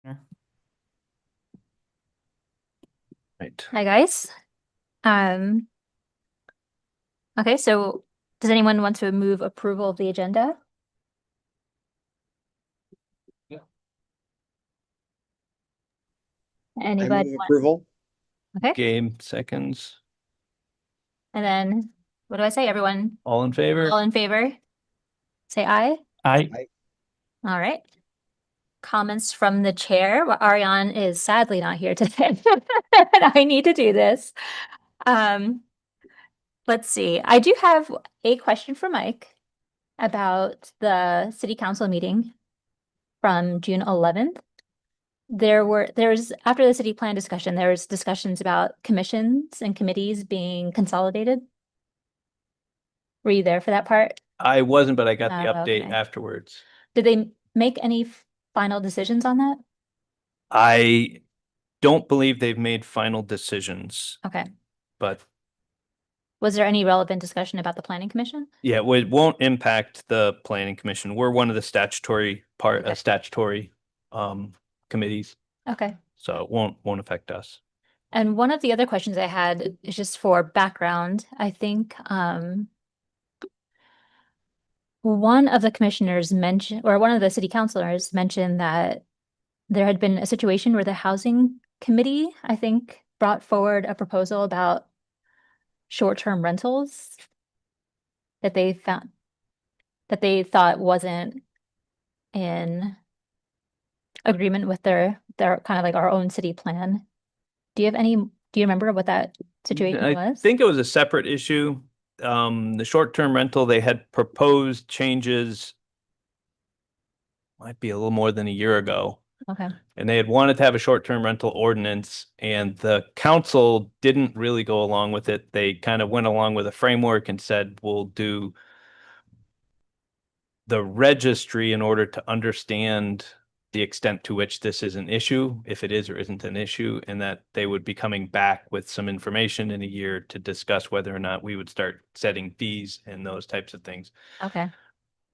Right. Hi guys. Um, okay, so does anyone want to move approval of the agenda? Yeah. I Anybody move want? approval. Okay, Game seconds. and then what do I say? Everyone, All in favor? all in favor? Say aye. Aye. All right. Comments from the chair. Well, Ariane is sadly not here today. I need to do this. Um, let's see. I do have a question for Mike about the city council meeting from June 11th. There's after the city plan discussion, there was discussions about commissions and committees being consolidated. Were you there for that part? I wasn't, but I got the Oh, update okay. afterwards. Did they make any final decisions on that? I don't believe they've made final decisions, Okay. but Was there any relevant discussion about the planning commission? yeah, it won't impact the planning commission. We're one of the Okay. statutory committees, Okay. so it won't affect us. And one of the other questions I had is just for background. I think one of the commissioners mentioned, or one of the city councilors mentioned that there had been a situation where the housing committee, I think, brought forward a proposal about short-term rentals that they found that they thought wasn't in agreement with their kind of like our own city plan. Do you remember what that situation I was? think it was a separate issue. The short-term rental, they had proposed changes, might be a little more than a year ago. Okay. And they had wanted to have a short-term rental ordinance, and the council didn't really go along with it. They kind of went along with a framework and said, we'll do the registry in order to understand the extent to which this is an issue, if it is or isn't an issue, and that they would be coming back with some information in a year to discuss whether or not we would start setting fees and those types of things. Okay.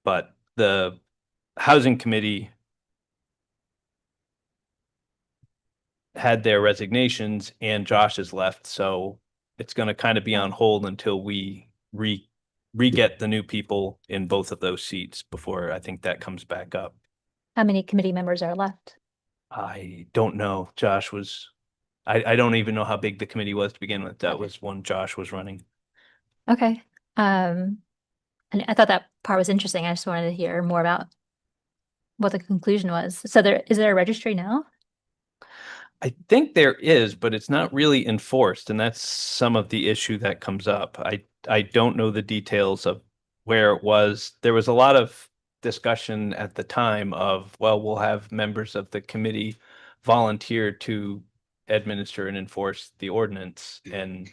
But the housing committee had their resignations and Josh has left, so it's going to kind of be on hold until we re-get the new people in both of those seats before I think that comes back up. How many committee members are left? I don't know. I don't even know how big the committee was to begin with. That was one Josh was running. Okay. And I thought that part was interesting. I just wanted to hear more about what the conclusion was. So is there a registry now? I think there is, but it's not really enforced, and that's some of the issue that comes up. I don't know the details of where it was. There was a lot of discussion at the time of, well, we'll have members of the committee volunteer to administer and enforce the ordinance, and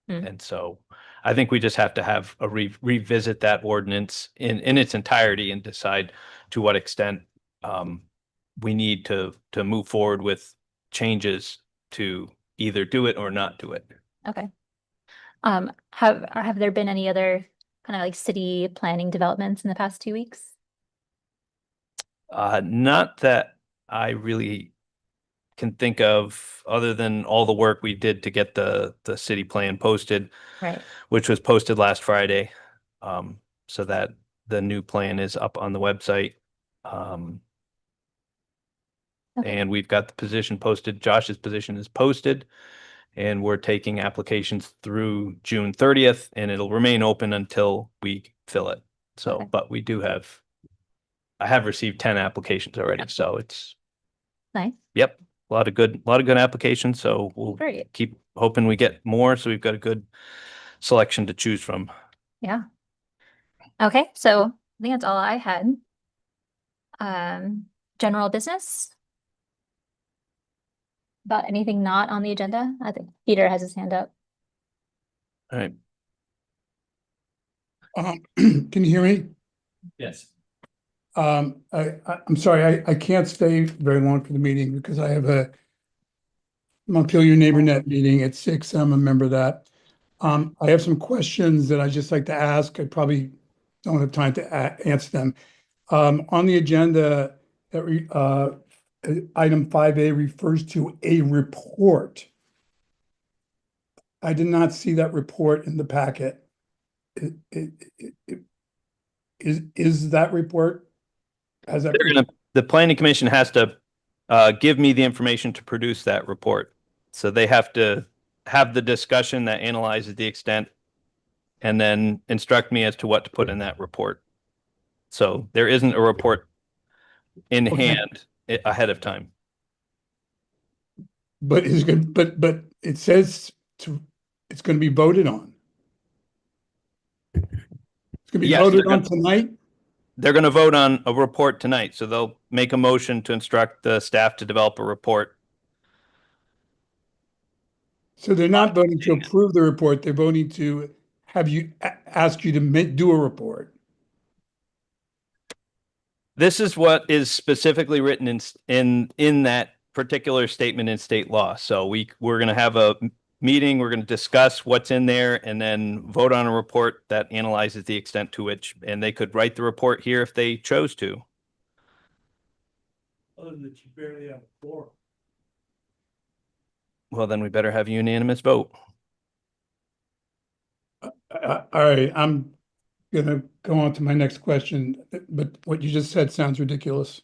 Hmm. and so I think we just have to have a revisit that ordinance in its entirety and decide to what extent we need to move forward with changes to either do it or not do it. Okay. Have there been any other kind of like city planning developments in the past 2 weeks? Not that I really can think of, other than all the work we did to get the city plan posted, Right. which was posted last Friday. So that the new plan is up on the website. Okay. And we've got the position posted. Josh's position is posted, and we're taking applications through June 30th, and it'll remain open until we fill it. So, Okay. but I have received 10 applications already, so it's, Nice. yep, a lot of good applications. So we'll Great. keep hoping we get more. So we've got a good selection to choose from. Yeah. Okay. So I think that's all I had. General business? About anything not on the agenda? I think Peter has his hand up. All right. Can you hear me? Yes. I'm sorry, I can't stay very long for the meeting because I have a Montpelier NeighborNet meeting at 6. I'm a member of that. I have some questions that I'd just like to ask. I probably don't have time to answer them. On the agenda that item 5A refers to a report. I did not see that report in the packet. Is that report? Has that? The planning commission has to give me the information to produce that report. So they have to have the discussion that analyzes the extent and then instruct me as to what to put in that report. So there isn't a report in Okay. hand ahead of time. But is good, but it says it's going to be voted on. It's going to be Yes, voted on tonight. they're going to vote on a report tonight. So they'll make a motion to instruct the staff to develop a report. So they're not voting to approve the report. They're voting to have you ask you to do a report. This is what is specifically written in that particular statement in state law. So we're going to have a meeting, we're going to discuss what's in there and then vote on a report that analyzes the extent to which, and they could write the report here if they chose to. Other than that, you barely have a quorum. Well, then we better have a unanimous vote. All right, I'm gonna go on to my next question, but what you just said sounds ridiculous.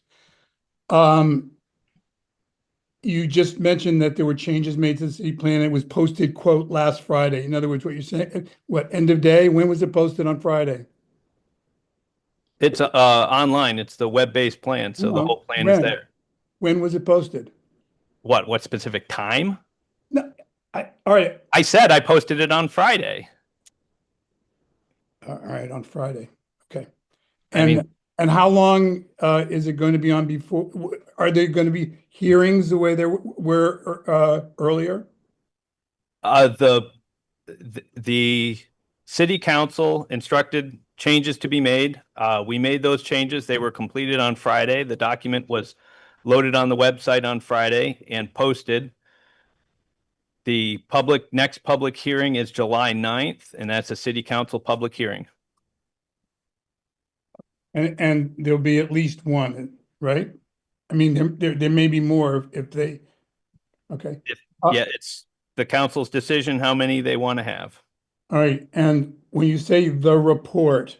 You just mentioned that there were changes made to the city plan. It was posted, quote, last Friday. In other words, what you're saying, what, end of day? When was it posted on Friday? It's online. It's the web-based plan, so the whole plan is there. When was it posted? What specific time? No, all right. I said I posted it on Friday. All right, on Friday. Okay. I mean, And how long is it going to be on before? Are there going to be hearings the way there were earlier? The city council instructed changes to be made. We made those changes. They were completed on Friday. The document was loaded on the website on Friday and posted. The next public hearing is July 9th, and that's a city council public hearing. And there'll be at least one, right? I mean, there may be more if they, okay. Yeah, it's the council's decision how many they want to have. All right, and when you say the report,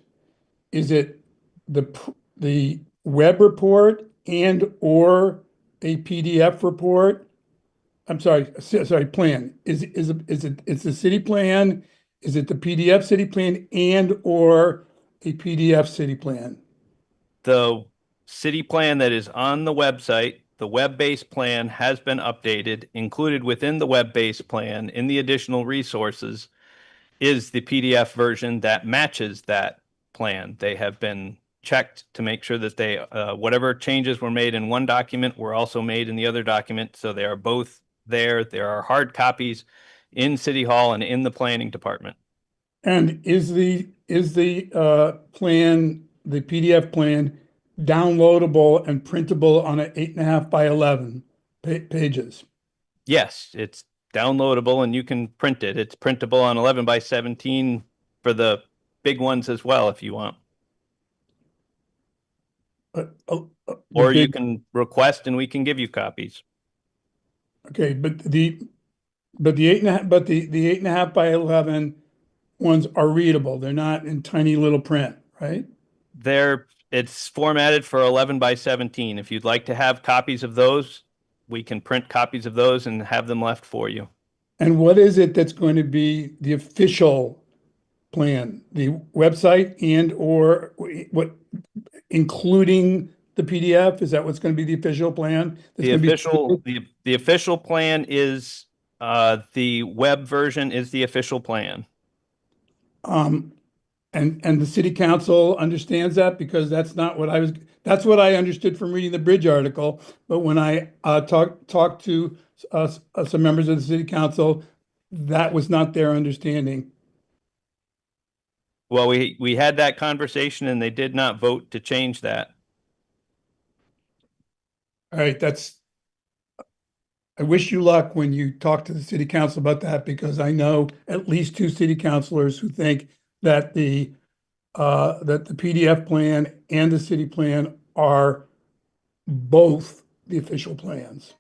is it the web report and or a PDF report? I'm sorry, plan. Is it's the city plan? Is it the PDF city plan and or a PDF city plan? The city plan that is on the website, the web-based plan has been updated. Included within the web-based plan in the additional resources is the PDF version that matches that plan. They have been checked to make sure that they whatever changes were made in one document were also made in the other document. So they are both there. There are hard copies in City Hall and in the planning department. And is the plan, the PDF plan, downloadable and printable on an 8.5 by 11 pages? Yes, it's downloadable and you can print it. It's printable on 11 by 17 for the big ones as well if you want. Or you can request and we can give you copies. Okay, but the 8.5, but the 8.5 by 11 ones are readable. They're not in tiny little print, right? It's formatted for 11 by 17. If you'd like to have copies of those, we can print copies of those and have them left for you. And what is it that's going to be the official plan? The website and or what, including the PDF? Is that what's going to be the official plan? The official plan is the web version is the official plan. And the city council understands that because that's what I understood from reading the Bridge article. But when I talked to some members of the city council, that was not their understanding. Well, we had that conversation and they did not vote to change that. All right, I wish you luck when you talk to the city council about that, because I know at least two city councilors who think that the PDF plan and the city plan are both the official plans.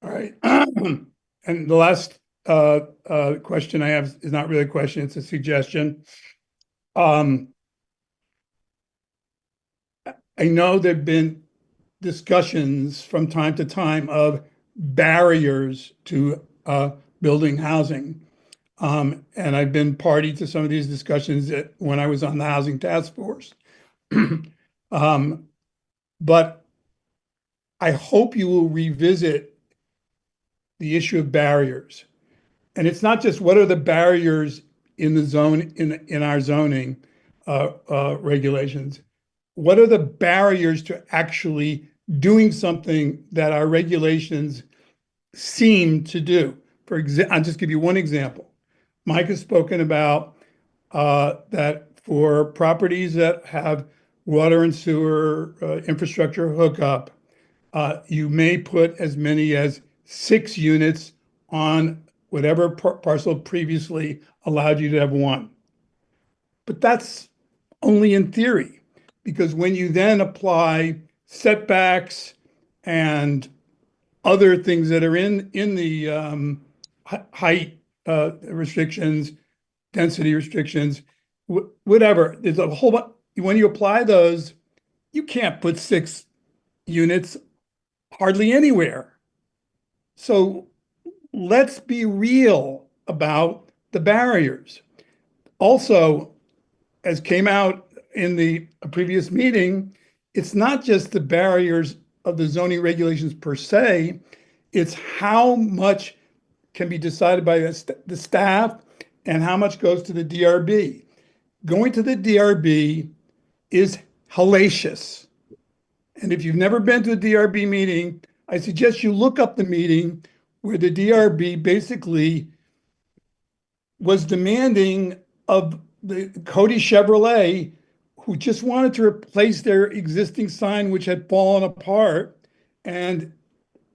All right. And the last question I have is not really a question, it's a suggestion. I know there've been discussions from time to time of barriers to building housing. And I've been party to some of these discussions when I was on the Housing Task Force. But I hope you will revisit the issue of barriers. And it's not just what are the barriers in the zone, in our zoning regulations. What are the barriers to actually doing something that our regulations seem to do? For example, I'll just give you one example. Mike has spoken about that for properties that have water and sewer infrastructure hookup, you may put as many as 6 units on whatever parcel previously allowed you to have 1. But that's only in theory, because when you then apply setbacks and other things that are in the height restrictions, density restrictions, whatever, there's a whole bunch. When you apply those, you can't put 6 units hardly anywhere. So let's be real about the barriers. Also, as came out in the previous meeting, it's not just the barriers of the zoning regulations per se, it's how much can be decided by the staff and how much goes to the DRB. Going to the DRB is hellacious. And if you've never been to a DRB meeting, I suggest you look up the meeting where the DRB basically was demanding of the Cody Chevrolet, who just wanted to replace their existing sign, which had fallen apart. And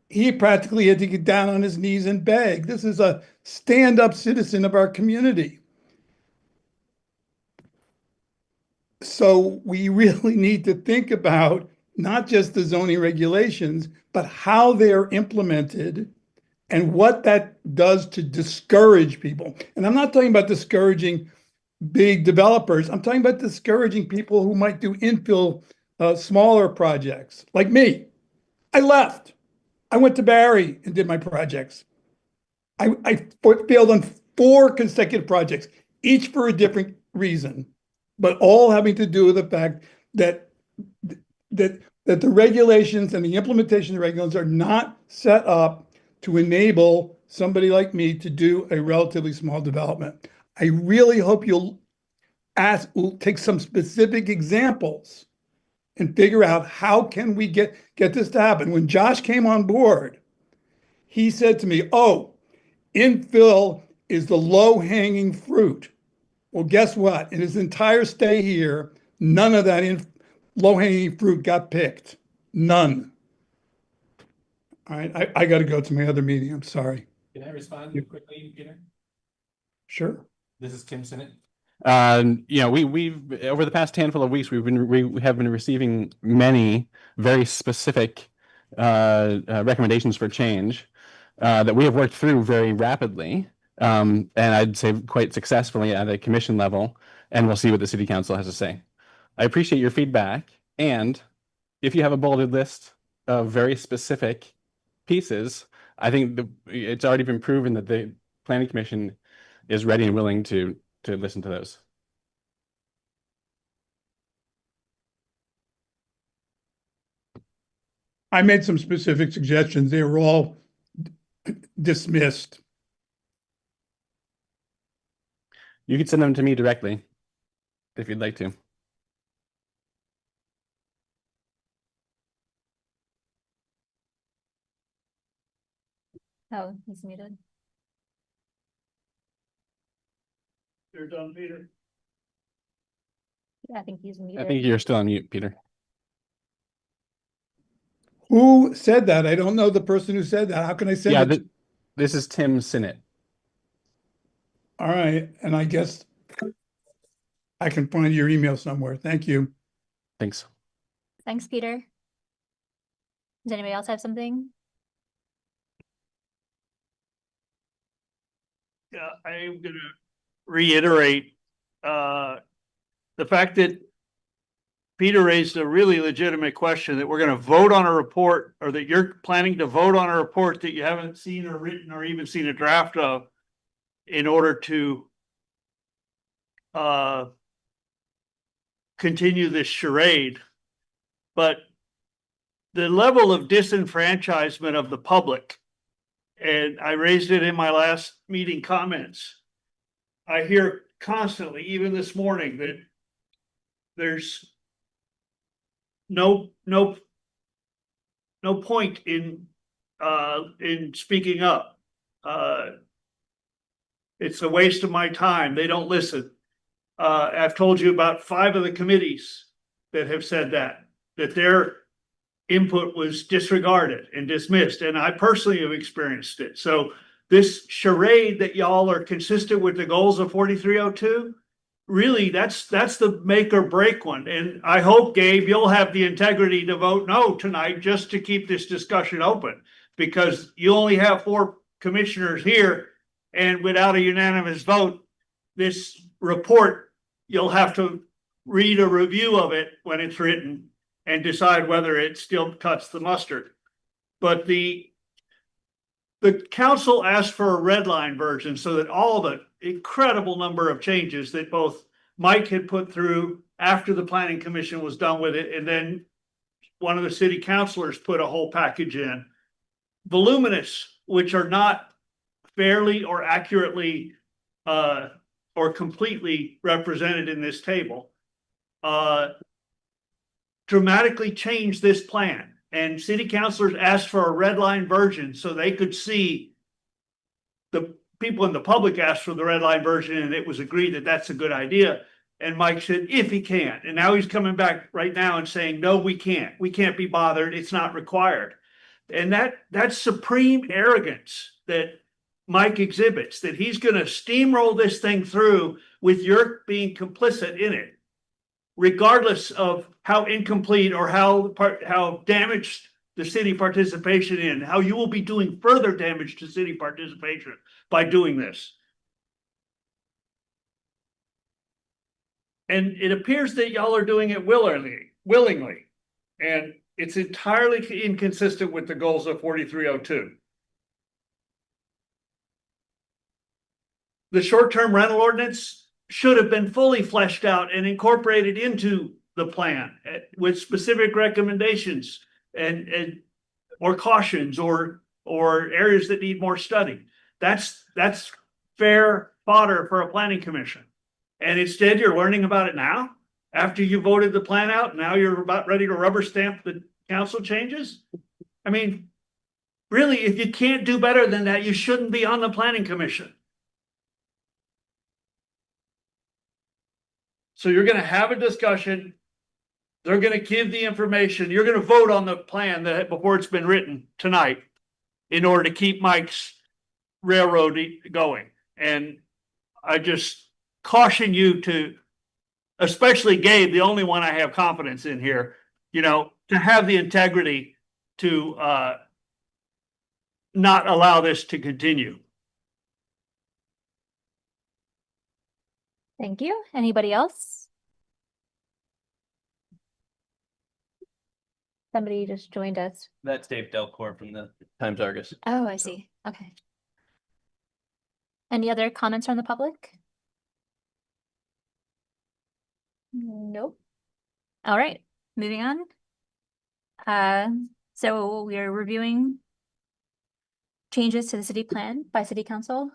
he practically had to get down on his knees and beg. This is a stand-up citizen of our community. So we really need to think about not just the zoning regulations, but how they're implemented and what that does to discourage people. And I'm not talking about discouraging big developers. I'm talking about discouraging people who might do infill smaller projects, like me. I left. I went to Barry and did my projects. I failed on 4 consecutive projects, each for a different reason, but all having to do with the fact that the regulations and the implementation of the regulations are not set up to enable somebody like me to do a relatively small development. I really hope you'll take some specific examples and figure out how can we get this to happen. When Josh came on board, he said to me, oh, infill is the low-hanging fruit. Well, guess what? In his entire stay here, none of that low-hanging fruit got picked. None. All right, I got to go to my other meeting. I'm sorry. Can I respond quickly, Peter? Sure. This is Tim Sinnott. We've over the past handful of weeks, we have been receiving many very specific recommendations for change that we have worked through very rapidly, and I'd say quite successfully at a commission level, and we'll see what the city council has to say. I appreciate your feedback, and if you have a bulleted list of very specific pieces, I think it's already been proven that the planning commission is ready and willing to listen to those. I made some specific suggestions. They were all dismissed. You could send them to me directly if you'd like to. Oh, he's muted. You're done, Peter. Yeah, I think he's muted. I think you're still on mute, Peter. Who said that? I don't know the person who said that. How can I send Yeah, it? this is Tim Sinnott. All right, and I guess I can find your email somewhere. Thank you. Thanks. Thanks, Peter. Does anybody else have something? Yeah, I'm gonna reiterate, the fact that Peter raised a really legitimate question that we're gonna vote on a report, or that you're planning to vote on a report that you haven't seen or written or even seen a draft of in order to continue this charade. But the level of disenfranchisement of the public, and I raised it in my last meeting comments. I hear constantly, even this morning, that there's no point in speaking up. It's a waste of my time. They don't listen. I've told you about 5 of the committees that have said that their input was disregarded and dismissed, and I personally have experienced it. So this charade that y'all are consistent with the goals of 4302, really, that's the make or break one. And I hope, Gabe, you'll have the integrity to vote no tonight just to keep this discussion open, because you only have 4 commissioners here, and without a unanimous vote, this report, you'll have to read a review of it when it's written and decide whether it still cuts the mustard. But the council asked for a red line version so that all the incredible number of changes that both Mike had put through after the planning commission was done with it, and then one of the city councilors put a whole package in, voluminous, which are not fairly or accurately or completely represented in this table, dramatically changed this plan. And city councilors asked for a red line version so they could see. The people in the public asked for the red line version, and it was agreed that that's a good idea. And Mike said, if he can. And now he's coming back right now and saying, no, we can't. We can't be bothered. It's not required. And that's supreme arrogance that Mike exhibits, that he's going to steamroll this thing through with your being complicit in it, regardless of how incomplete or how damaged the city participation in, how you will be doing further damage to city participation by doing this. And it appears that y'all are doing it willingly, and it's entirely inconsistent with the goals of 4302. The short-term rental ordinance should have been fully fleshed out and incorporated into the plan with specific recommendations and or cautions or areas that need more study. That's fair fodder for a planning commission. And instead, you're learning about it now after you voted the plan out. Now you're about ready to rubber stamp the council changes. I mean, really, if you can't do better than that, you shouldn't be on the planning commission. So you're going to have a discussion. They're going to give the information. You're going to vote on the plan that before it's been written tonight in order to keep Mike's railroad going. And I just caution you to, especially Gabe, the only one I have confidence in here, to have the integrity to not allow this to continue. Thank you. Anybody else? Somebody just joined us. That's Dave Delcourt from the Times Argus. Oh, I see. Okay. Any other comments from the public? Nope. All right, moving on. So we are reviewing changes to the city plan by city council.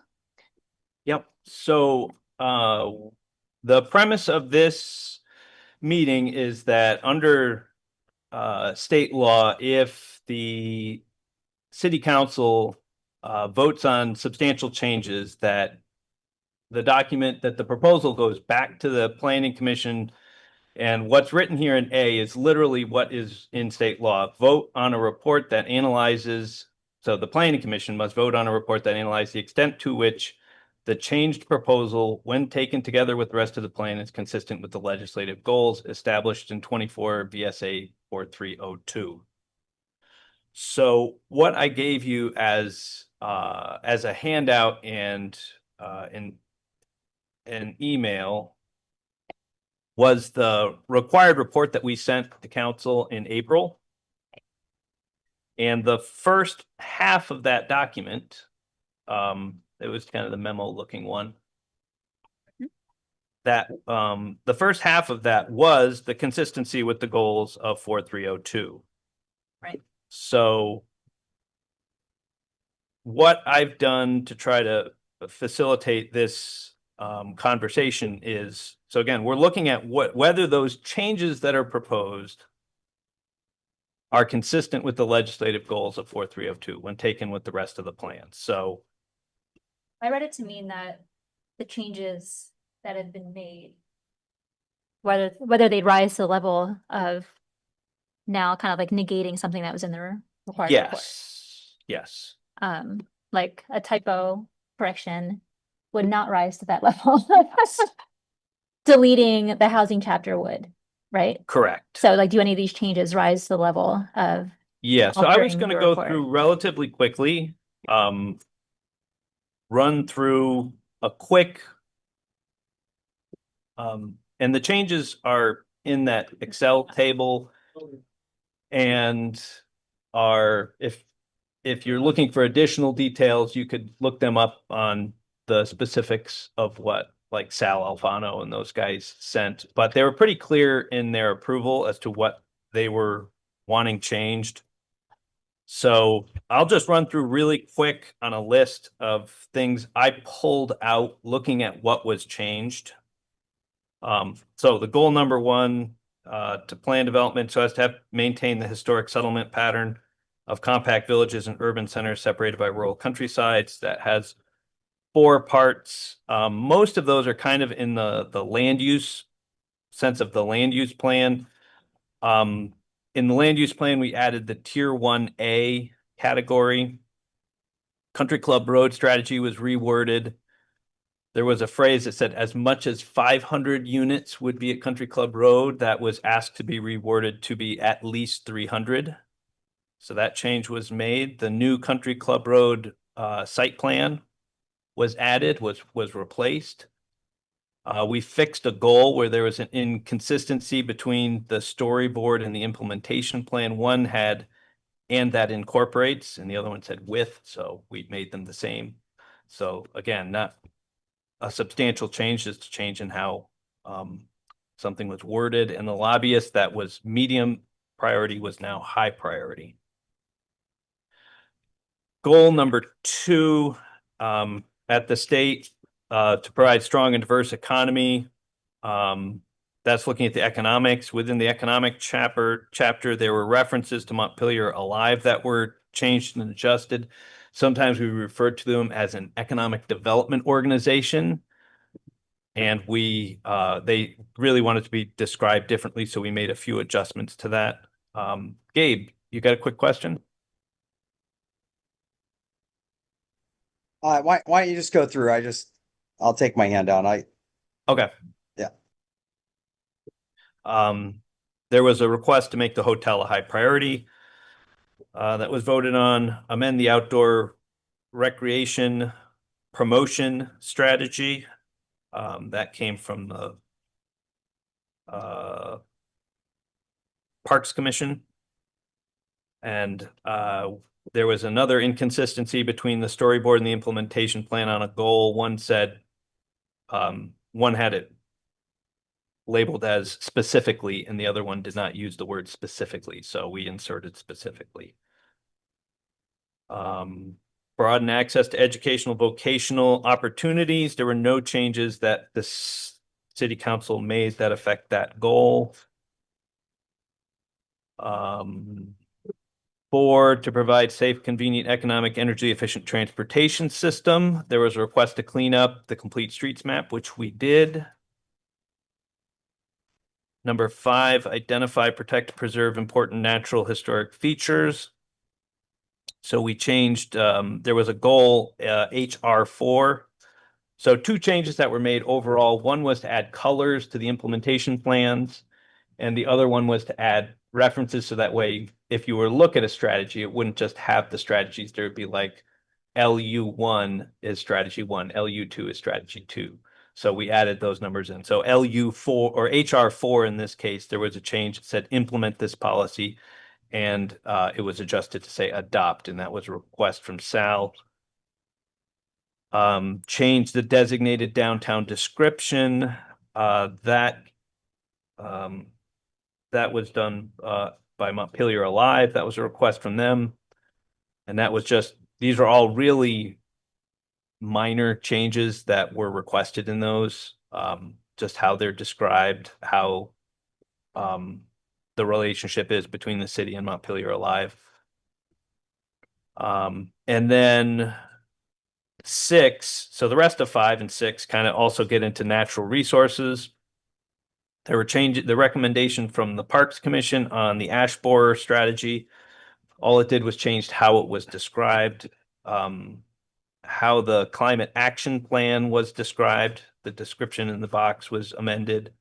Yep. So the premise of this meeting is that under state law, if the city council votes on substantial changes, that the document, that the proposal goes back to the planning commission. And what's written here in A is literally what is in state law. Vote on a report that analyzes. So the planning commission must vote on a report that analyzes the extent to which The changed proposal, when taken together with the rest of the plan, is consistent with the legislative goals established in 24 VSA 4302. So what I gave you as a handout and in an email was the required report that we sent to council in April. And the first half of that document, it was kind of the memo looking one. That the first half of that was the consistency with the goals of 4302. Right. So what I've done to try to facilitate this conversation is, so again, we're looking at whether those changes that are proposed are consistent with the legislative goals of 4302 when taken with the rest of the plan. So I read it to mean that the changes that have been made, whether they rise to the level of now kind of like negating something that was in the required report. yes. Like a typo correction would not rise to that level. Deleting the housing chapter would, right? Correct. So like, do any of these changes rise to the level of? Yeah, so I was altering going to the go report? through relatively quickly, run through a quick, and the changes are in that Excel table and are, if you're looking for additional details, you could look them up on the specifics of what like Sal Alfano and those guys sent, but they were pretty clear in their approval as to what they were wanting changed. So I'll just run through really quick on a list of things I pulled out looking at what was changed. So the goal number one, to plan development so as to have maintain the historic settlement pattern of compact villages and urban centers separated by rural countrysides. That has 4 parts. Most of those are kind of in the land use sense of the land use plan. In the land use plan, we added the tier 1A category. Country Club Road strategy was reworded. There was a phrase that said as much as 500 units would be at Country Club Road. That was asked to be reworded to be at least 300. So that change was made. The new Country Club Road site plan was added, was replaced. We fixed a goal where there was an inconsistency between the storyboard and the implementation plan. One had and that incorporates, and the other one said with, so we made them the same. So again, not a substantial change, just a change in how something was worded. And the lobbyist that was medium priority was now high priority. Goal number 2 at the state to provide strong and diverse economy. That's looking at the economics. Within the economic chapter, there were references to Montpelier Alive that were changed and adjusted. Sometimes we referred to them as an economic development organization. And they really wanted to be described differently, so we made a few adjustments to that. Gabe, you got a quick question? Why don't you just go through? I'll take my hand down. Okay. Yeah. There was a request to make the hotel a high priority. That was voted on. Amend the outdoor recreation promotion strategy. That came from the Parks Commission. And there was another inconsistency between the storyboard and the implementation plan on a goal. One said, one had it labeled as specifically, and the other one did not use the word specifically. So we inserted specifically. Broaden access to educational vocational opportunities. There were no changes that the city council made that affect that goal. 4, to provide safe, convenient, economic, energy efficient transportation system. There was a request to clean up the complete streets map, which we did. Number 5, identify, protect, preserve important natural historic features. So we changed, there was a goal, HR4, So two changes that were made overall. One was to add colors to the implementation plans, and the other one was to add references so that way, if you were to look at a strategy, it wouldn't just have the strategies. There would be like LU1 is strategy 1, LU2 is strategy 2. So we added those numbers in. So LU4 or HR4 in this case, there was a change that said implement this policy, and it was adjusted to say adopt, and that was a request from Sal. Change the designated downtown description. That was done by Montpelier Alive. That was a request from them. And that was just, these are all really minor changes that were requested in those. Just how they're described, how the relationship is between the city and Montpelier Alive. And then 6, so the rest of 5 and 6 kind of also get into natural resources. There were changes, the recommendation from the Parks Commission on the ash borer strategy. All it did was changed how it was described, how the climate action plan was described. The description in the box was amended.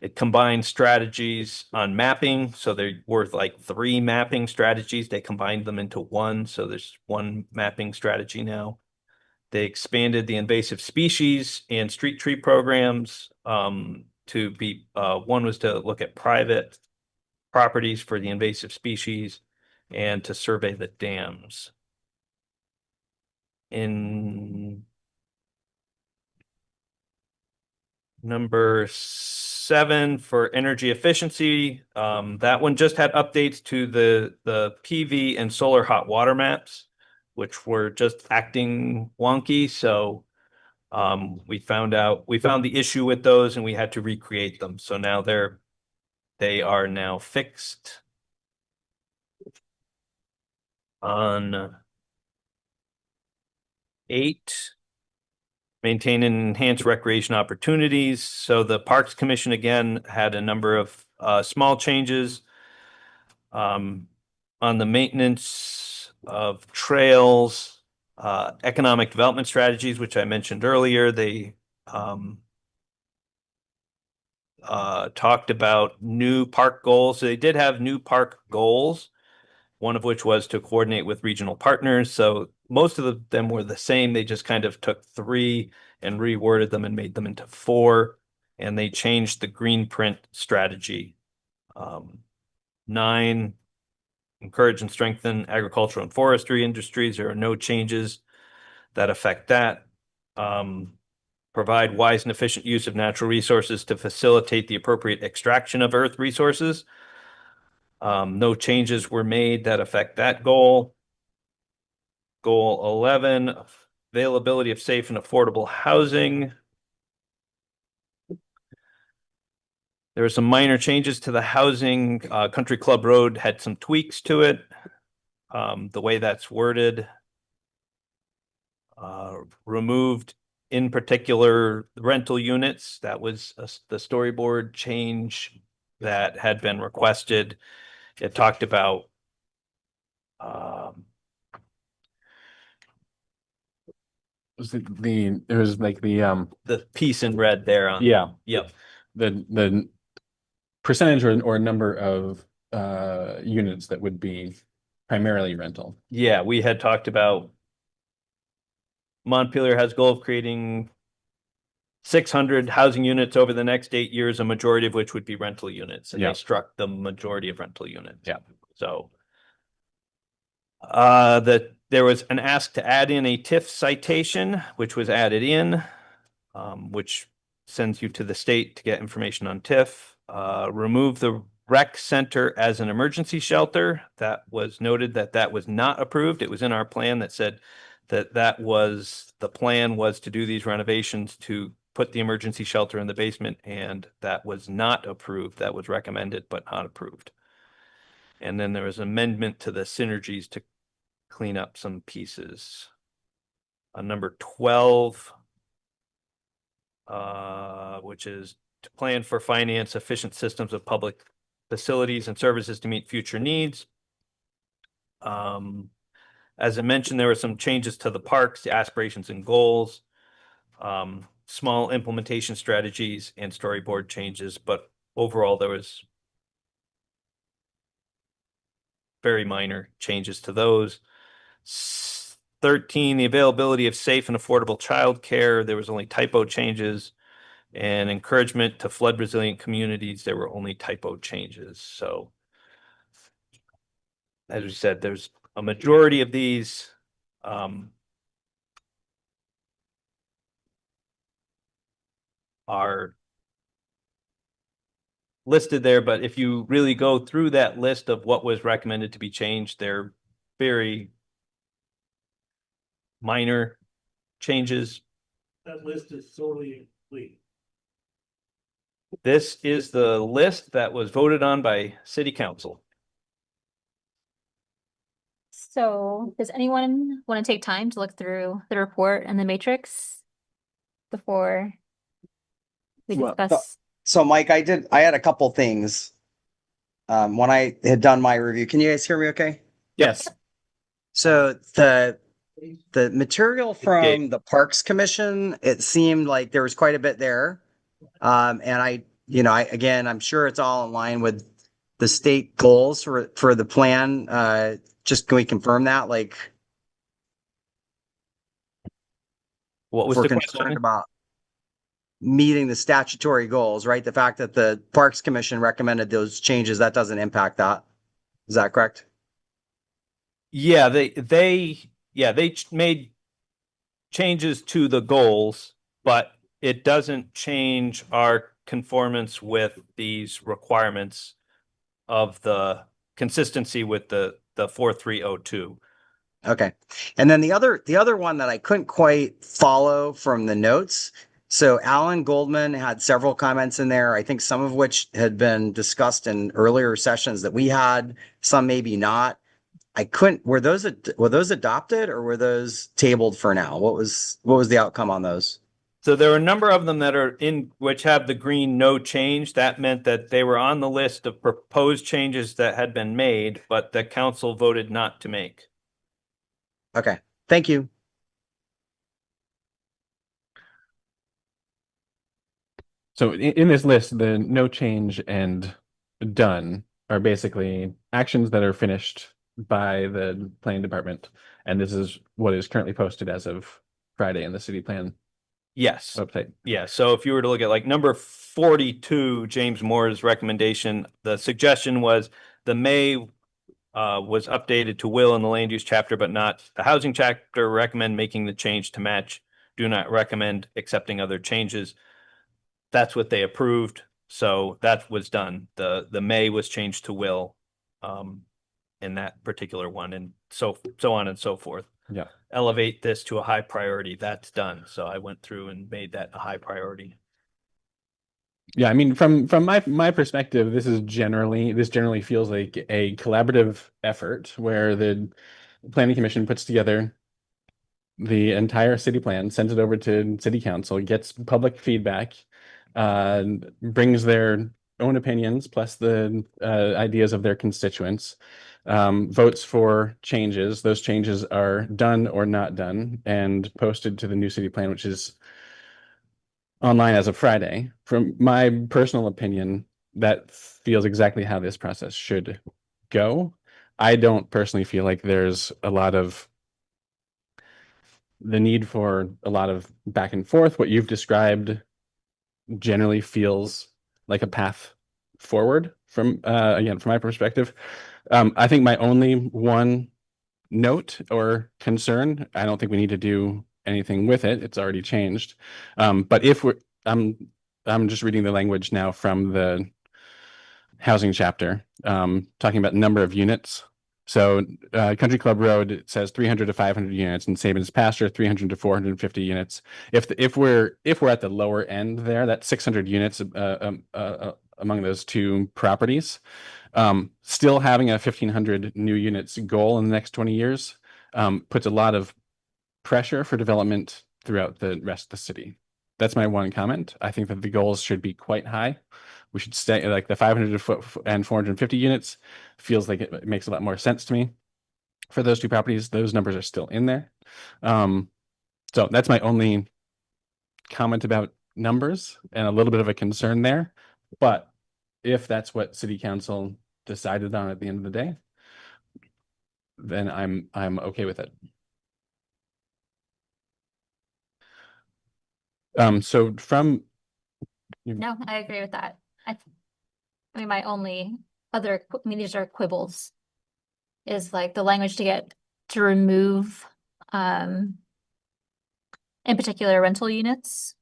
It combined strategies on mapping. So there were like 3 mapping strategies. They combined them into one. So there's one mapping strategy now. They expanded the invasive species and street tree programs to be, one was to look at private properties for the invasive species and to survey the dams. In number 7 for energy efficiency, that one just had updates to the PV and solar hot water maps, which were just acting wonky. So we found the issue with those and we had to recreate them. So now they are now fixed. On 8, maintain and enhance recreation opportunities. So the Parks Commission again had a number of small changes on the maintenance of trails, economic development strategies, which I mentioned earlier. They talked about new park goals. So they did have new park goals, one of which was to coordinate with regional partners. So most of them were the same. They just kind of took 3 and reworded them and made them into 4. And they changed the green print strategy. 9, encourage and strengthen agricultural and forestry industries. There are no changes that affect that. Provide wise and efficient use of natural resources to facilitate the appropriate extraction of earth resources. No changes were made that affect that goal. Goal 11, availability of safe and affordable housing. There were some minor changes to the housing. Country Club Road had some tweaks to it. The way that's worded. Removed in particular rental units. That was the storyboard change that had been requested. It talked about there was like the piece in red there on. yeah, Yep. the percentage or number of units that would be primarily rental. Yeah, we had talked about Montpelier has goal of creating 600 housing units over the next 8 years, a majority of which would be rental units. And Yeah. they struck the majority of rental units. Yeah. So there was an ask to add in a TIF citation, which was added in, which sends you to the state to get information on TIF. Remove the rec center as an emergency shelter. That was noted that was not approved. It was in our plan that said that was the plan was to do these renovations to put the emergency shelter in the basement, and that was not approved. That was recommended but not approved. And then there was amendment to the synergies to clean up some pieces. On number 12, which is to plan for finance efficient systems of public facilities and services to meet future needs. As I mentioned, there were some changes to the parks, the aspirations and goals. small implementation strategies and storyboard changes, but overall there was very minor changes to those. 13, the availability of safe and affordable childcare. There was only typo changes. And encouragement to flood resilient communities, there were only typo changes. So as we said, there's a majority of these are listed there, but if you really go through that list of what was recommended to be changed, they're very minor changes. That list is sorely incomplete. This is the list that was voted on by City Council. So does anyone want to take time to look through the report and the matrix before we Well, discuss? So Mike, I had a couple things. When I had done my review, can you guys hear me okay? Yes. So the material from the Parks Commission, it seemed like there was quite a bit there. And again, I'm sure it's all in line with the state goals for the plan. Just can we confirm that? Like, What was we're the concerned question? about meeting the statutory goals, right? The fact that the Parks Commission recommended those changes, that doesn't impact that. Is that correct? Yeah, they made changes to the goals, but it doesn't change our conformance with these requirements of the consistency with the 4302. Okay. And then the other one that I couldn't quite follow from the notes. So Alan Goldman had several comments in there, I think some of which had been discussed in earlier sessions that we had, some maybe not. Were those adopted or were those tabled for now? What was the outcome on those? So there are a number of them that are in which have the green no change. That meant that they were on the list of proposed changes that had been made, but the council voted not to make. Okay. Thank you. So in this list, the no change and done are basically actions that are finished by the planning department. And this is what is currently posted as of Friday in the city plan Yes. website. Yeah. So if you were to look at like number 42, James Moore's recommendation, the suggestion was the May was updated to will in the land use chapter, but not the housing chapter. Recommend making the change to match. Do not recommend accepting other changes. That's what they approved. So that was done. The May was changed to will in that particular one, and so on and so forth. Yeah. Elevate this to a high priority. That's done. So I went through and made that a high priority. Yeah, I mean, from my perspective, this generally feels like a collaborative effort where the planning commission puts together the entire city plan, sends it over to city council, gets public feedback, brings their own opinions plus the ideas of their constituents, votes for changes. Those changes are done or not done and posted to the new city plan, which is online as of Friday. From my personal opinion, that feels exactly how this process should go. I don't personally feel like there's the need for a lot of back and forth. What you've described generally feels like a path forward from my perspective. I think my only one note or concern, I don't think we need to do anything with it. It's already changed. But if I'm just reading the language now from the housing chapter, talking about number of units. So Country Club Road, it says 300 to 500 units, and Sabins Pasture 300 to 450 units. If we're at the lower end there, that's 600 units among those two properties. Still having a 1,500 new units goal in the next 20 years puts a lot of pressure for development throughout the rest of the city. That's my one comment. I think that the goals should be quite high. We should stay like the 500 and 450 units feels like it makes a lot more sense to me. For those two properties, those numbers are still in there. So that's my only comment about numbers and a little bit of a concern there. But if that's what city council decided on at the end of the day, then I'm okay with it. So from No, I agree with that. I mean, my only other, I mean, these are quibbles. Is like the language to remove, in particular rental units.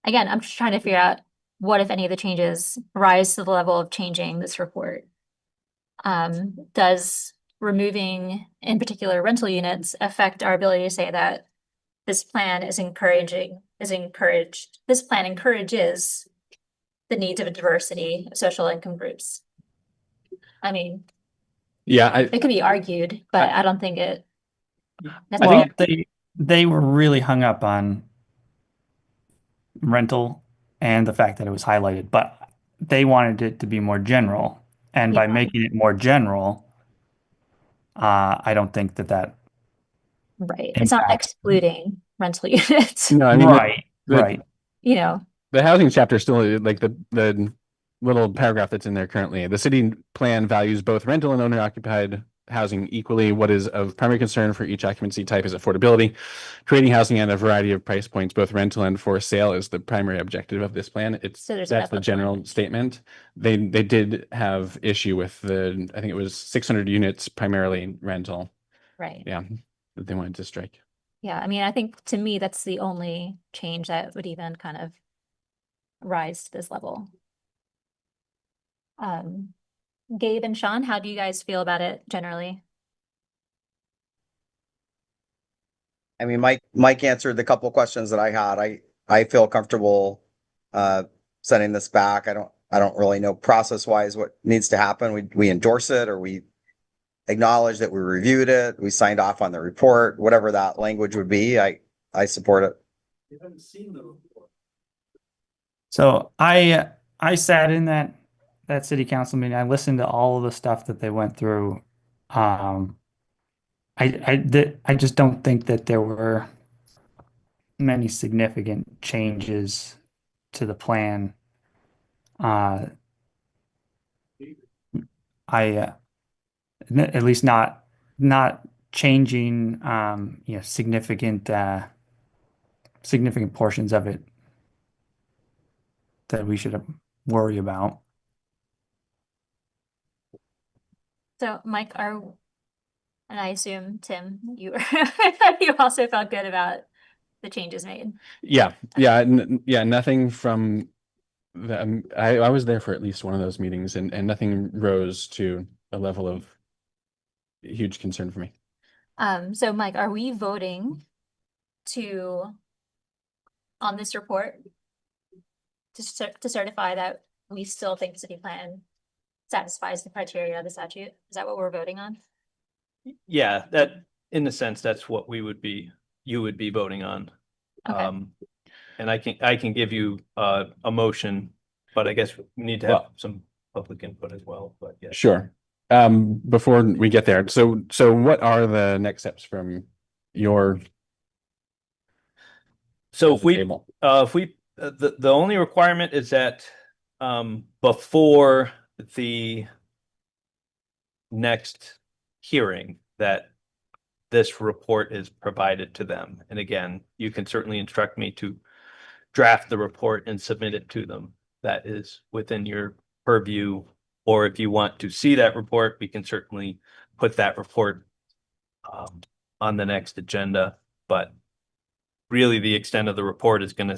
Again, I'm just trying to figure out what, if any, of the changes rise to the level of changing this report. Does removing, in particular, rental units affect our ability to say that this plan this plan encourages the needs of a diversity of social income groups? I mean, yeah, it could be argued, but I don't think it. Well, they were really hung up on rental and the fact that it was highlighted, but they wanted it to be more general. And by Yeah. making it more general, I don't think that Right, it's not impacts. excluding rental units, no, I mean Right, the, right. you know, the housing chapter still like the little paragraph that's in there currently. The city plan values both rental and owner occupied housing equally. What is of primary concern for each occupancy type is affordability. Creating housing at a variety of price points, both rental and for sale, is the primary objective of this plan. So there's That's the enough general language. statement. They did have issue with I think it was 600 units, primarily rental. right. Yeah, that they wanted to strike. Yeah, I mean, I think to me, that's the only change that would even kind of rise to this level. Gabe and Sean, how do you guys feel about it generally? I mean, Mike answered the couple of questions that I had. I feel comfortable sending this back. I don't really know process wise what needs to happen. We endorse it, or we acknowledge that we reviewed it, we signed off on the report, whatever that language would be. I support it. You haven't seen the report. So I sat in that city council meeting. I listened to all of the stuff that they went through. I just don't think that there were many significant changes to the plan. At least not changing significant portions of it that we should worry about. So Mike, and I assume Tim, you you also felt good about the changes made. Yeah, nothing from the, I was there for at least one of those meetings, and nothing rose to a level of huge concern for me. So Mike, are we voting on this report to certify that we still think the city plan satisfies the criteria of the statute? Is that what we're voting on? Yeah, that in a sense, that's what you would be voting on. Okay. And I can give you a motion, but I guess we need to have some public input as well, but yeah. Sure. Before we get there, so what are the next steps from your So table? the only requirement is that before the next hearing that this report is provided to them. And again, you can certainly instruct me to draft the report and submit it to them. That is within your purview. Or if you want to see that report, we can certainly put that report on the next agenda. But really, the extent of the report is gonna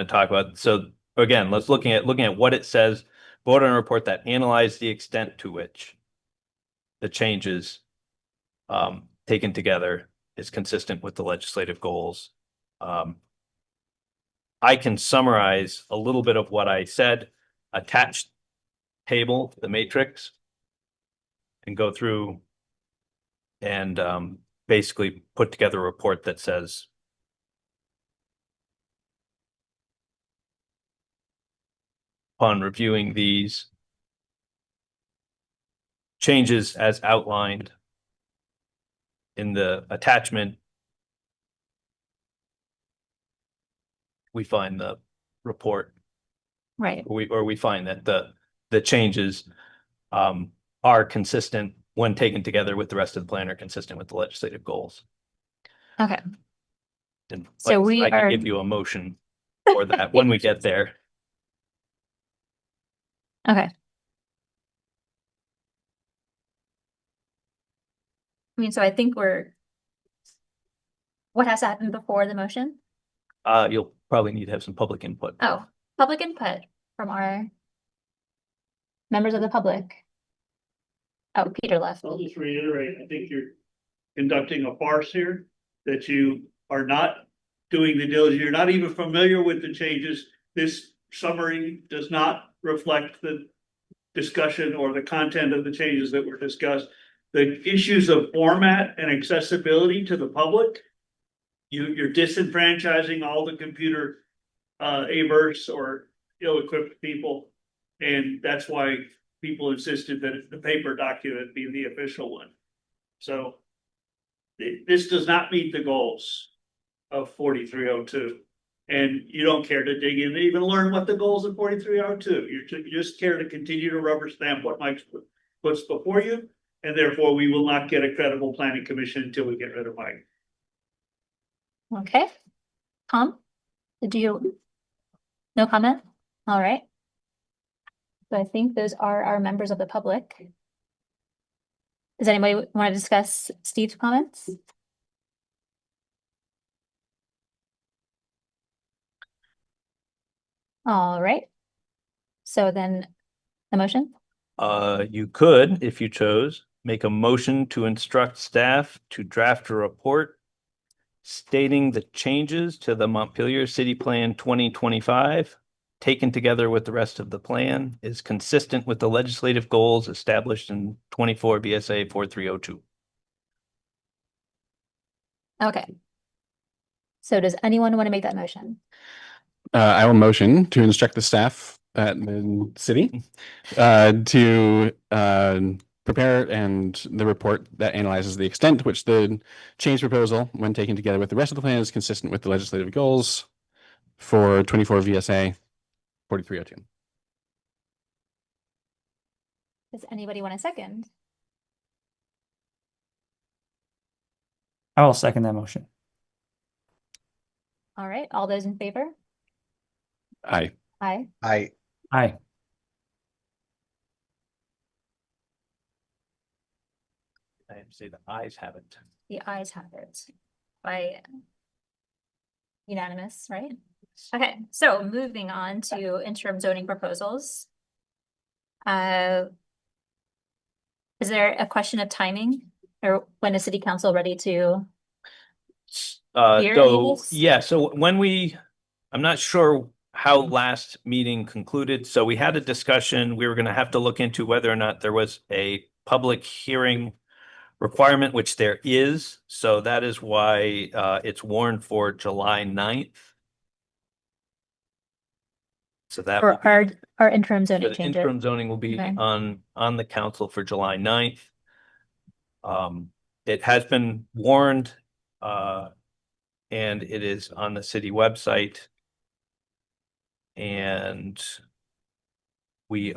talk about. So again, let's looking at what it says. Vote on a report that analyzed the extent to which the changes taken together is consistent with the legislative goals. I can summarize a little bit of what I said, attached table, the matrix, and go through and basically put together a report that says upon reviewing these changes as outlined in the attachment, we find the report, Right. or we find that the changes are consistent when taken together with the rest of the plan, are consistent with the legislative goals. Okay. And So like, we I can are- give you a motion for that when we get there. Okay. I mean, so I think what has to happen before the motion? You'll probably need to have some public input. Oh, public input from our members of the public. Oh, Peter left. I'll just reiterate, I think you're conducting a farce here, that you are not doing the diligence, you're not even familiar with the changes. This summary does not reflect the discussion or the content of the changes that were discussed. The issues of format and accessibility to the public, you're disenfranchising all the computer averse or ill-equipped people. And that's why people insisted that the paper document be the official one. So this does not meet the goals of 4302. And you don't care to dig in and even learn what the goals of 4302. You just care to continue to rubber stamp what Mike puts before you. And therefore, we will not get a credible planning commission until we get rid of Mike. Okay. Tom, no comment? All right. So I think those are our members of the public. Does anybody want to discuss Steve's comments? All right. So then the motion? You could, if you chose, make a motion to instruct staff to draft a report stating the changes to the Montpelier City Plan 2025, taken together with the rest of the plan, is consistent with the legislative goals established in 24 VSA 4302. Okay. So does anyone want to make that motion? I will motion to instruct the staff at the city to prepare the report that analyzes the extent to which the change proposal, when taken together with the rest of the plan, is consistent with the legislative goals for 24 VSA 4302. Does anybody want a second? I will second that motion. All right, all those in favor? Aye. Aye. I, Aye. I have to say the ayes have it. The ayes have it. By unanimous, right? Okay, so moving on to interim zoning proposals. Is there a question of timing, or when is city council ready to? Hear any of So this? yeah, so I'm not sure how last meeting concluded. So we had a discussion. We were going to have to look into whether or not there was a public hearing requirement, which there is. So that is why it's warned for July 9th. So that will For our interim So zoning the changes. interim zoning will be Okay. on the council for July 9th. It has been warned, and it is on the city website. And we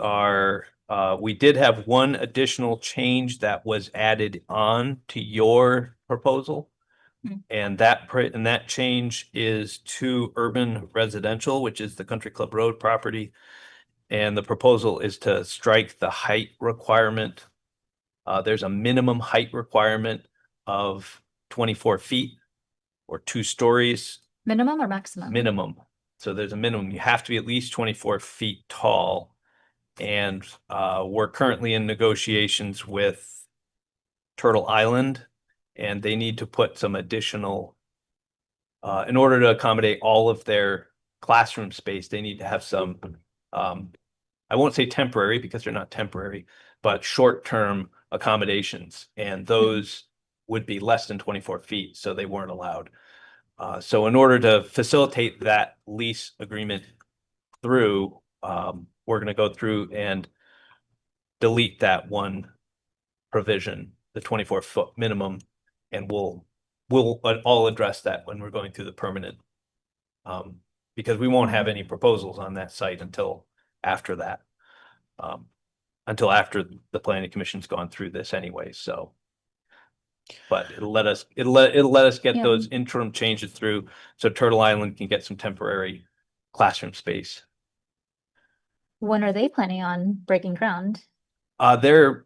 did have one additional change that was added on to your proposal. And that change is to urban residential, which is the Country Club Road property. And the proposal is to strike the height requirement. There's a minimum height requirement of 24 feet or 2 stories Minimum or maximum? minimum. So there's a minimum. You have to be at least 24 feet tall. And we're currently in negotiations with Turtle Island, and they need to put some additional, in order to accommodate all of their classroom space, they need to have some, I won't say temporary because they're not temporary, but short-term accommodations. And those would be less than 24 feet, so they weren't allowed. So in order to facilitate that lease agreement through, we're going to go through and delete that one provision, the 24-foot minimum, and we'll all address that when we're going through the permanent because we won't have any proposals on that site until after that. Until after the planning commission's gone through this anyway, so. But it'll let us get Yeah. those interim changes through so Turtle Island can get some temporary classroom space. When are they planning on breaking ground? They're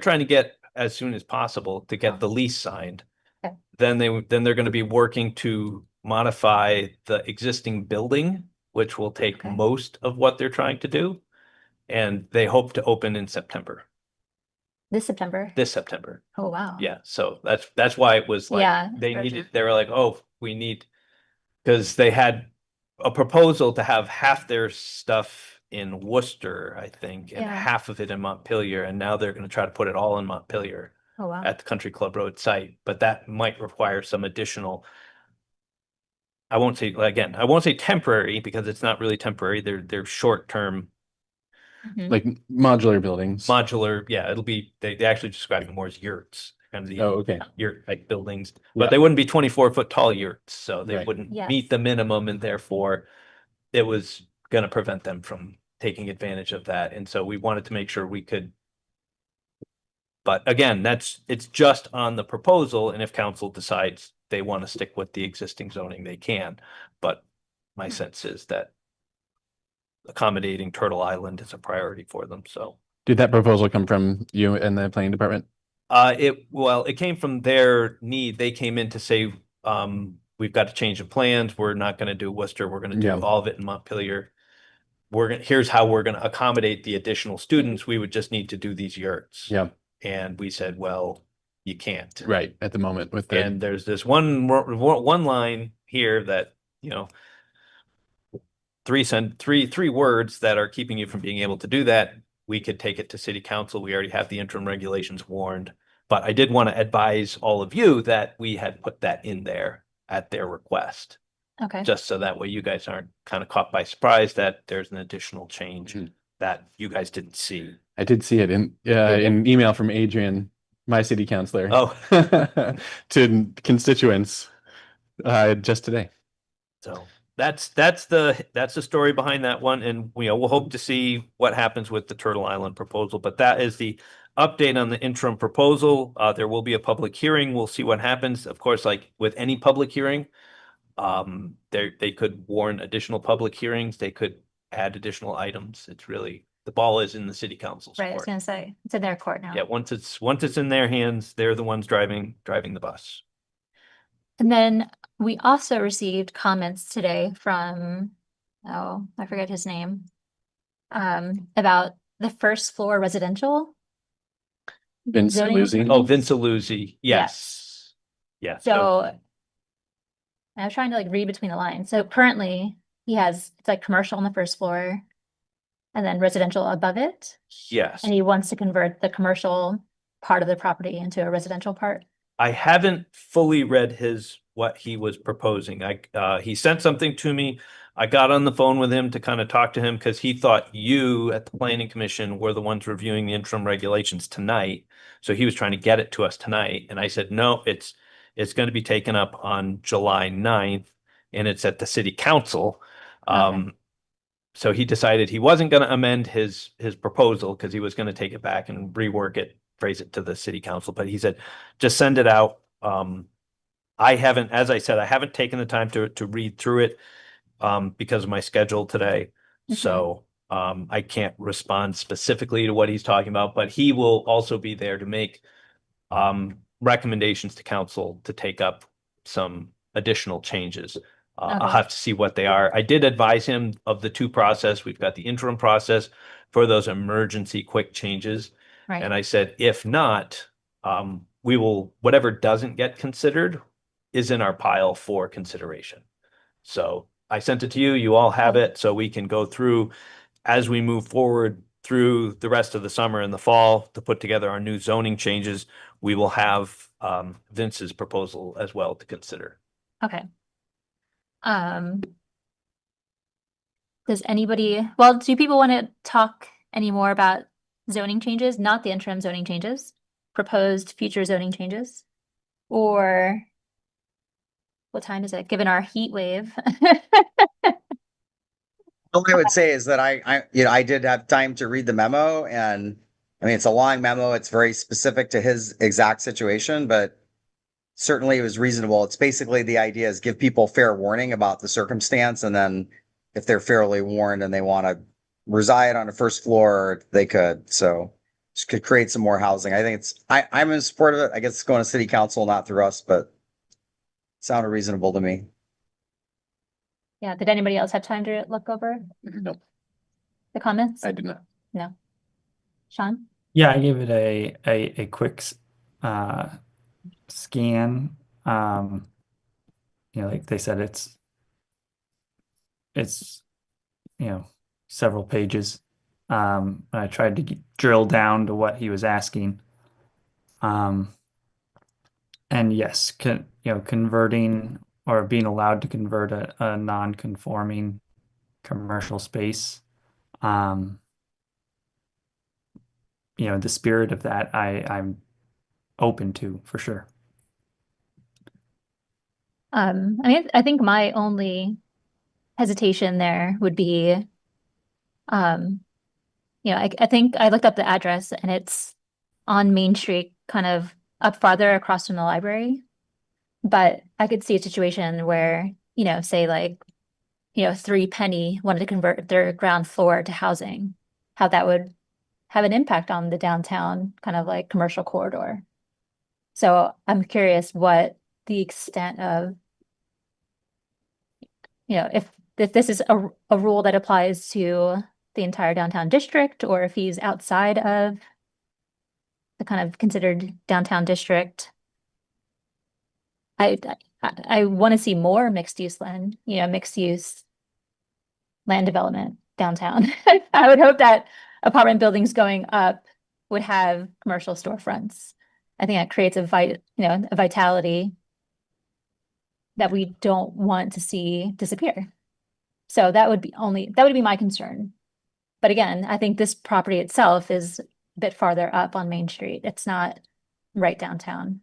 trying to get as soon as possible to get the lease signed. Okay. Then they're going to be working to modify the existing building, which will take Okay. most of what they're trying to do. And they hope to open in September, This September? this September. Oh, wow. Yeah, so that's why it was like Yeah. they were like, oh, we need, because they had a proposal to have half their stuff in Worcester, I think, and Yeah. half of it in Montpelier, and now they're going to try to put it all in Montpelier Oh, wow. at the Country Club Road site, but that might require some additional. I won't say temporary because it's not really temporary. They're short-term Mhm. Like modular buildings. modular. Yeah, it'll be they actually describe them more as yurts, kind of the Oh, okay. yurt like buildings, Yeah. but they wouldn't be 24-foot tall yurts, so they Right. wouldn't Yes. meet the minimum, and therefore it was going to prevent them from taking advantage of that. And so we wanted to make sure we could. But again, it's just on the proposal, and if council decides they want to stick with the existing zoning, they can. But my sense is that accommodating Turtle Island is a priority for them, so. Did that proposal come from you and the planning department? It came from their need. They came in to say, we've got to change the plans. We're not going to do Worcester. We're going to do Yeah. all of it in Montpelier. Here's how we're going to accommodate the additional students. We would just need to do these yurts. Yeah, And we said, well, you can't. right. At the moment with the, And there's this one line here that, three words that are keeping you from being able to do that. We could take it to city council. We already have the interim regulations warned. But I did want to advise all of you that we had put that in there at their request, Okay. just so that way you guys aren't kind of caught by surprise that there's an additional change Mhm. that you guys didn't see. I did see it in email from Adrian, my city councilor. Oh. To constituents just today. So that's the story behind that one, and we'll hope to see what happens with the Turtle Island proposal. But that is the update on the interim proposal. There will be a public hearing. We'll see what happens. Of course, like with any public hearing, they could warn additional public hearings. They could add additional items. It's really, the ball is in the city council's Right, I was court. gonna say, it's in their court now. Yeah, once it's in their hands, they're the ones driving the bus. And then we also received comments today from, oh, I forget his name. About the first floor residential. Vince zoning Luzzi. Oh, ordinance. Vince Aluzzi, yes. Yeah. So I was trying to read between the lines. So currently it's like commercial on the first floor and then residential above it. Yes. And he wants to convert the commercial part of the property into a residential part. I haven't fully read what he was proposing. He sent something to me. I got on the phone with him to kind of talk to him because he thought you at the planning commission were the ones reviewing the interim regulations tonight. So he was trying to get it to us tonight. And I said, no, it's going to be taken up on July 9th and it's at the city council. Okay. So he decided he wasn't going to amend his proposal because he was going to take it back and rework it, phrase it to the city council. But he said, just send it out. As I said, I haven't taken the time to read through it because of my schedule today. Mhm. So I can't respond specifically to what he's talking about, but he will also be there to make recommendations to council to take up some additional changes. I'll Okay. have to see what they are. I did advise him of the two process. We've got the interim process for those emergency quick changes. Right. And I said, if not, we will, whatever doesn't get considered is in our pile for consideration. So I sent it to you. You all have it. So we can go through as we move forward through the rest of the summer and the fall to put together our new zoning changes. We will have Vince's proposal as well to consider. Okay. Do people want to talk any more about zoning changes, not the interim zoning changes, proposed future zoning changes? Or what time is it, given our heat wave? All I would say is that I did have time to read the memo, and I mean, it's a long memo. It's very specific to his exact situation, but certainly it was reasonable. It's basically the idea is give people fair warning about the circumstance, and then if they're fairly warned and they want to reside on a first floor, they could. So just could create some more housing. I think I'm in support of it. I guess it's going to city council, not through us, but it sounded reasonable to me. Yeah, did anybody else have time to look over Nope, the comments? I did not. No. Sean? Yeah, I gave it a quick scan. Like they said, it's several pages. I tried to drill down to what he was asking. And yes, converting or being allowed to convert a non-conforming commercial space. The spirit of that I'm open to for sure. I mean, I think my only hesitation there would be, I think I looked up the address and it's on Main Street, kind of up farther across from the library. But I could see a situation where, say like, Three Penny wanted to convert their ground floor to housing, how that would have an impact on the downtown kind of like commercial corridor. So I'm curious what the extent of, if this is a rule that applies to the entire downtown district, or if he's outside of the kind of considered downtown district. I want to see more mixed use land, mixed use land development downtown. I would hope that apartment buildings going up would have commercial storefronts. I think that creates a vitality that we don't want to see disappear. So that would be my concern. But again, I think this property itself is a bit farther up on Main Street. It's not right downtown.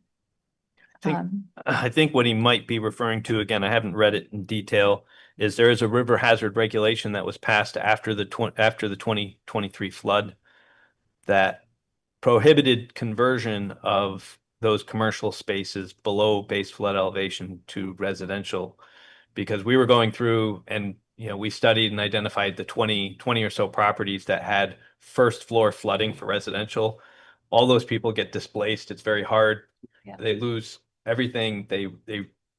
I think what he might be referring to, again, I haven't read it in detail, is there is a river hazard regulation that was passed after the 2023 flood that prohibited conversion of those commercial spaces below base flood elevation to residential, because we were going through and we studied and identified the 20 or so properties that had first floor flooding for residential. All those people get displaced. It's very hard. Yeah. They lose everything.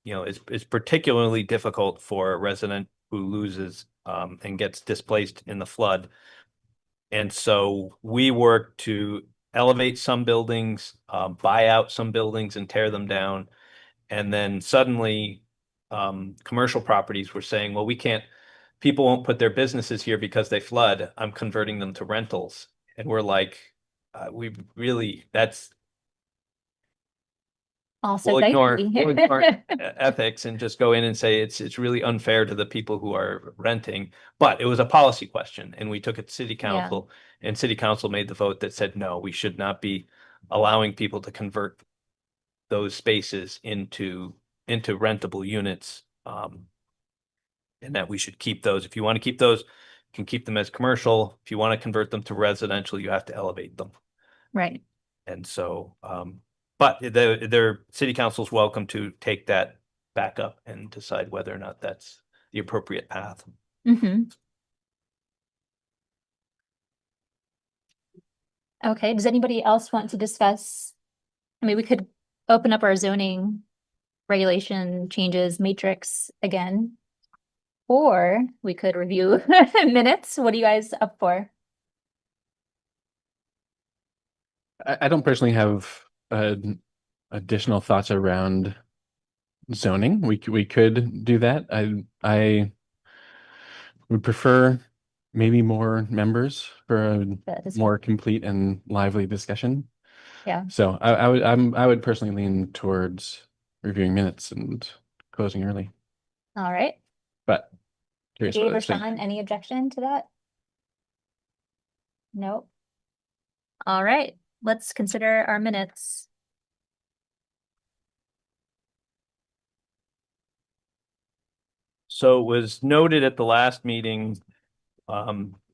It's particularly difficult for a resident who loses and gets displaced in the flood. And so we work to elevate some buildings, buy out some buildings and tear them down. And then suddenly commercial properties were saying, well, people won't put their businesses here because they flood. I'm converting them to rentals. And we're like, that's Also we'll ignore dicey. ethics and just go in and say it's really unfair to the people who are renting. But it was a policy question, and we took it to city council, and city council made the vote that said, no, we should not be allowing people to convert those spaces into rentable units. And that we should keep those. If you want to keep those, you can keep them as commercial. If you want to convert them to residential, you have to elevate them. Right. And so, but their city council's welcome to take that back up and decide whether or not that's the appropriate path. Mm-hmm. Okay, does anybody else want to discuss? I mean, we could open up our zoning regulation changes matrix again, or we could review minutes. What are you guys up for? I don't personally have additional thoughts around zoning. We could do that. I would prefer maybe more members for a more complete and lively discussion. Yeah. So I would personally lean towards reviewing minutes and closing early. All right. But curious what Dave or others think. Sean, any objection to that? Nope. All right, let's consider our minutes. So it was noted at the last meeting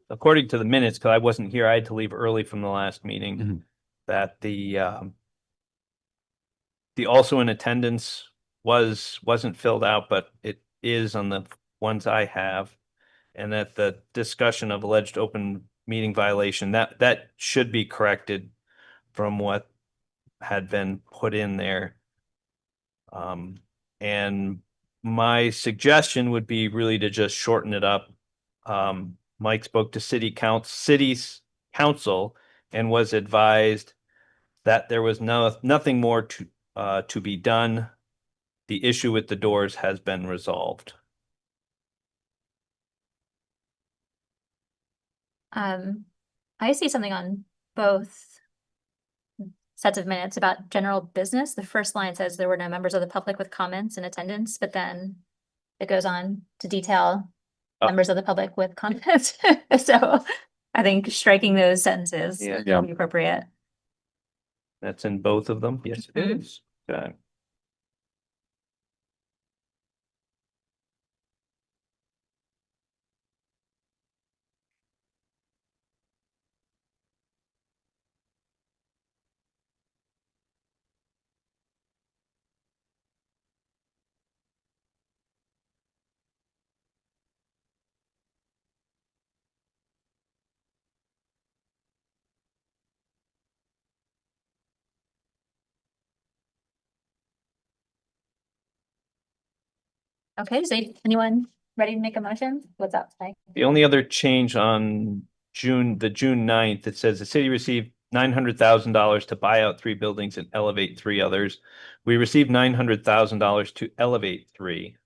according to the minutes, because I wasn't here, I had to leave early from the last meeting, Mhm. that the also in attendance wasn't filled out, but it is on the ones I have. And that the discussion of alleged open meeting violation, that should be corrected from what had been put in there. And my suggestion would be really to just shorten it up. Mike spoke to city's council and was advised that there was nothing more to be done. The issue with the doors has been resolved. I see something on both sets of minutes about general business. The first line says there were no members of the public with comments in attendance, but then it goes on to detail members of the public with comments. So I think striking those sentences Yeah. would be appropriate. That's in both of them? Yes, it Mhm. is. Okay. Okay, is anyone ready to make a motion? What's up, Mike? The only other change on the June 9th, it says the city received $900,000 to buy out 3 buildings and elevate 3 others. We received $900,000 to elevate 3,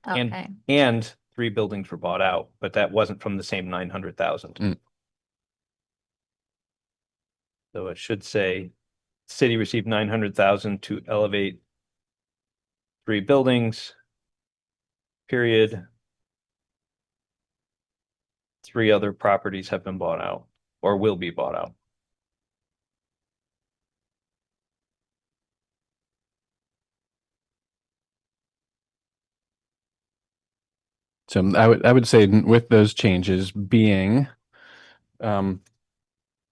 Okay, and 3 buildings were bought out, but that wasn't from the same 900,000. Mm. So it should say city received 900,000 to elevate 3 buildings, period. 3 other properties have been bought out or will be bought out. So I would say with those changes being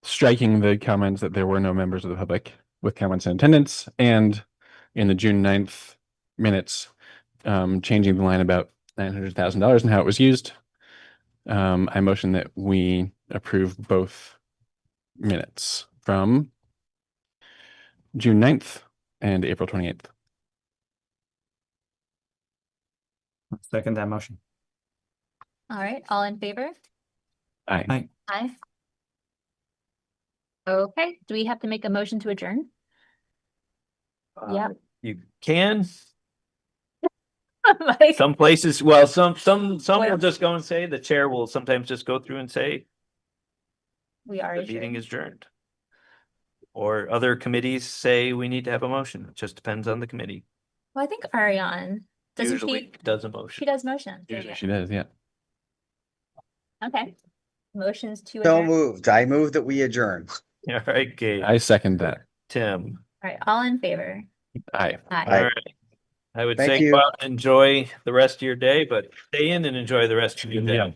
striking the comments that there were no members of the public with comments in attendance, and in the June 9th minutes, changing the line about $900,000 and how it was used. I motion that we approve both minutes from June 9th and April 28th. Second that motion. all right, all in favor? Aye. Aye. Aye. Okay, do we have to make a motion to adjourn? Yeah. You can. Like, Some places, well, some will Well- just go and say, the chair will sometimes just go through and say, we are the meeting adjourned. is adjourned. Or other committees say we need to have a motion. It just depends on the committee. Well, I think Ariane, doesn't Usually she, does a she motion. does motion. Usually she does, yeah. Okay. Motions to So adjourn. moved. I move that we adjourn. All right, Gabe, I second that. Tim. All right, all in favor? Aye. Aye. Aye. All right. I would Thank say you. go out and enjoy the rest of your day, but stay in and enjoy the rest of your day. Yeah.